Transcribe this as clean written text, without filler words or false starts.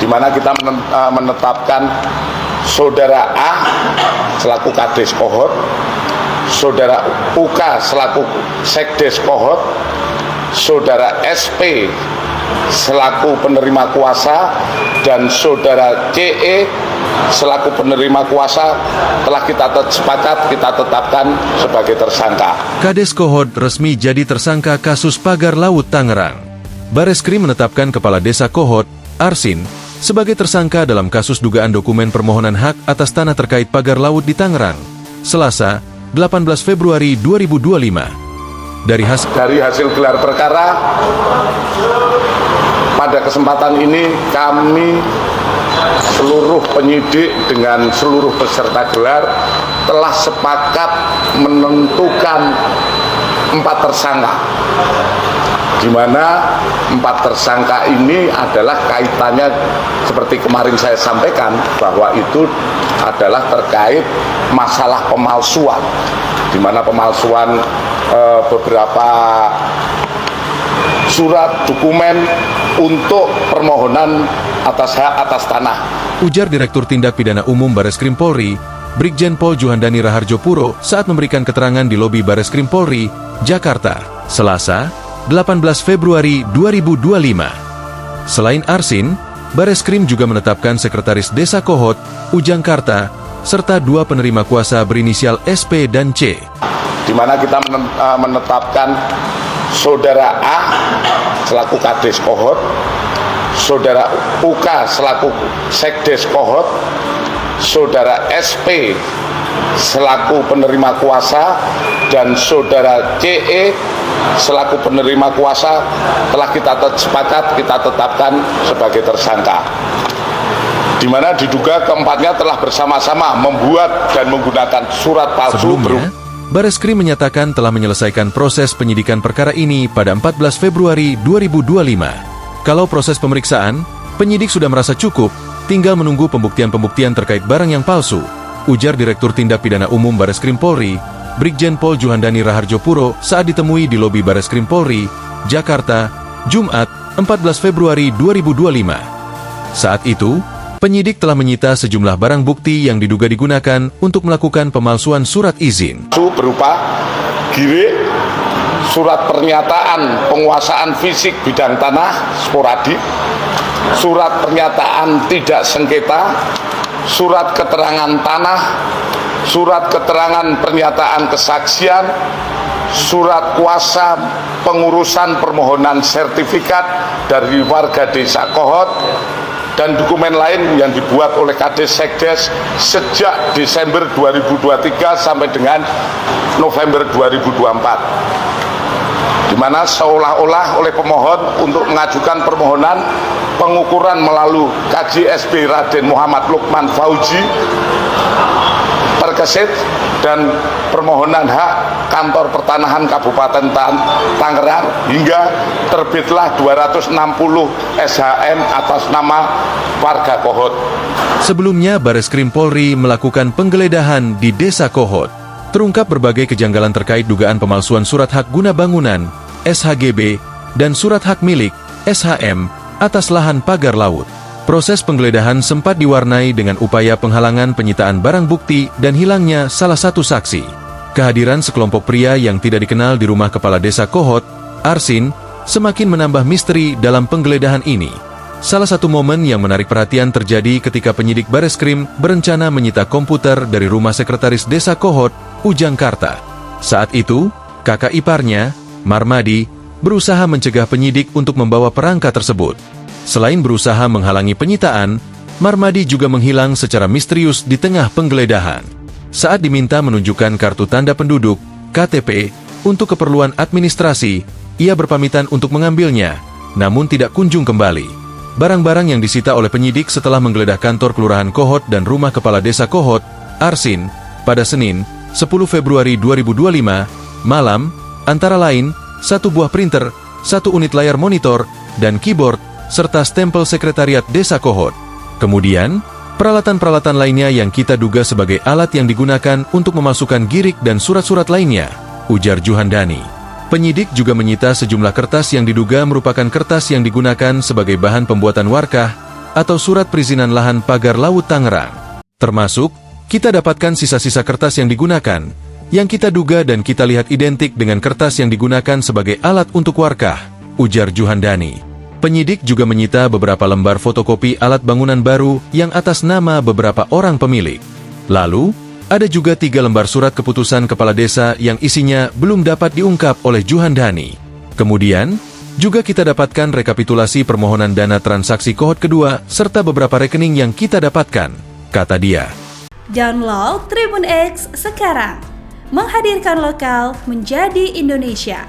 di mana kita menetapkan Saudara A selaku Kades Kohort, Saudara UK selaku Sekdes Kohort, Saudara SP selaku penerima kuasa, dan Saudara CE selaku penerima kuasa telah kita sepakat kita tetapkan sebagai tersangka. Kades Kohort resmi jadi tersangka kasus pagar laut Tangerang. Bareskrim menetapkan Kepala Desa Kohort, Arsin, sebagai tersangka dalam kasus dugaan dokumen permohonan hak atas tanah terkait pagar laut di Tangerang, Selasa, 18 Februari 2025. Dari hasil gelar perkara, pada kesempatan ini kami seluruh penyidik dengan seluruh peserta gelar telah sepakat menentukan 4 tersangka, di mana 4 tersangka ini adalah kaitannya seperti kemarin saya sampaikan bahwa itu adalah terkait masalah pemalsuan, di mana pemalsuan beberapa surat dokumen untuk permohonan atas hak atas tanah. Ujar Direktur Tindak Pidana Umum Bareskrim Polri, Brigjen Pol Juhandani Raharjo Puro saat memberikan keterangan di lobi Bareskrim Polri, Jakarta, Selasa, 18 Februari 2025. Selain Arsin, Bareskrim juga menetapkan Sekretaris Desa Kohort, Ujang Karta, serta 2 penerima kuasa berinisial SP dan C. Di mana kita menetapkan Saudara A selaku Kades Kohort, Saudara UK selaku Sekdes Kohort, Saudara SP selaku penerima kuasa, dan Saudara CE selaku penerima kuasa telah kita sepakat kita tetapkan sebagai tersangka, di mana diduga keempatnya telah bersama-sama membuat dan menggunakan surat palsu. Sebelumnya, Bareskrim menyatakan telah menyelesaikan proses penyidikan perkara ini pada 14 Februari 2025. Kalau proses pemeriksaan, penyidik sudah merasa cukup, tinggal menunggu pembuktian-pembuktian terkait barang yang palsu, ujar Direktur Tindak Pidana Umum Bareskrim Polri, Brigjen Pol Juhandani Raharjo Puro saat ditemui di lobi Bareskrim Polri, Jakarta, Jumat, 14 Februari 2025. Saat itu, penyidik telah menyita sejumlah barang bukti yang diduga digunakan untuk melakukan pemalsuan surat izin. Berupa girik, surat pernyataan penguasaan fisik bidang tanah sporadik, surat pernyataan tidak sengketa, surat keterangan tanah, surat keterangan pernyataan kesaksian, surat kuasa pengurusan permohonan sertifikat dari warga Desa Kohort, dan dokumen lain yang dibuat oleh Kades Sekdes sejak Desember 2023 sampai dengan November 2024, di mana seolah-olah oleh pemohon untuk mengajukan permohonan pengukuran melalui KJSB Raden Muhammad Lukman Fauzi terkesit, dan permohonan hak kantor pertanahan Kabupaten Tangerang hingga terbitlah 260 SHM atas nama warga Kohort. Sebelumnya, Bareskrim Polri melakukan penggeledahan di Desa Kohort. Terungkap berbagai kejanggalan terkait dugaan pemalsuan surat hak guna bangunan, SHGB, dan surat hak milik, SHM, atas lahan pagar laut. Proses penggeledahan sempat diwarnai dengan upaya penghalangan penyitaan barang bukti dan hilangnya salah satu saksi. Kehadiran sekelompok pria yang tidak dikenal di rumah Kepala Desa Kohort, Arsin, semakin menambah misteri dalam penggeledahan ini. Salah satu momen yang menarik perhatian terjadi ketika penyidik Bareskrim berencana menyita komputer dari rumah Sekretaris Desa Kohort, Ujang Karta. Saat itu, kakak iparnya, Marmadi, berusaha mencegah penyidik untuk membawa perangkat tersebut. Selain berusaha menghalangi penyitaan, Marmadi juga menghilang secara misterius di tengah penggeledahan. Saat diminta menunjukkan kartu tanda penduduk, KTP, untuk keperluan administrasi, ia berpamitan untuk mengambilnya, namun tidak kunjung kembali. Barang-barang yang disita oleh penyidik setelah menggeledah kantor Kelurahan Kohort dan rumah Kepala Desa Kohort, Arsin, pada Senin, 10 Februari 2025, malam, antara lain, 1 buah printer, 1 unit layar monitor, dan keyboard, serta stempel Sekretariat Desa Kohort. Kemudian, peralatan-peralatan lainnya yang kita duga sebagai alat yang digunakan untuk memasukkan girik dan surat-surat lainnya, ujar Juhandani. Penyidik juga menyita sejumlah kertas yang diduga merupakan kertas yang digunakan sebagai bahan pembuatan warkah, atau surat perizinan lahan pagar laut Tangerang. Termasuk, kita dapatkan sisa-sisa kertas yang digunakan, yang kita duga dan kita lihat identik dengan kertas yang digunakan sebagai alat untuk warkah, ujar Juhandani. Penyidik juga menyita beberapa lembar fotokopi alat bangunan baru yang atas nama beberapa orang pemilik. Lalu, ada juga 3 lembar surat keputusan kepala desa yang isinya belum dapat diungkap oleh Juhandani. Kemudian, juga kita dapatkan rekapitulasi permohonan dana transaksi kohort kedua serta beberapa rekening yang kita dapatkan, kata dia. Download Tribun X sekarang, menghadirkan lokal menjadi Indonesia.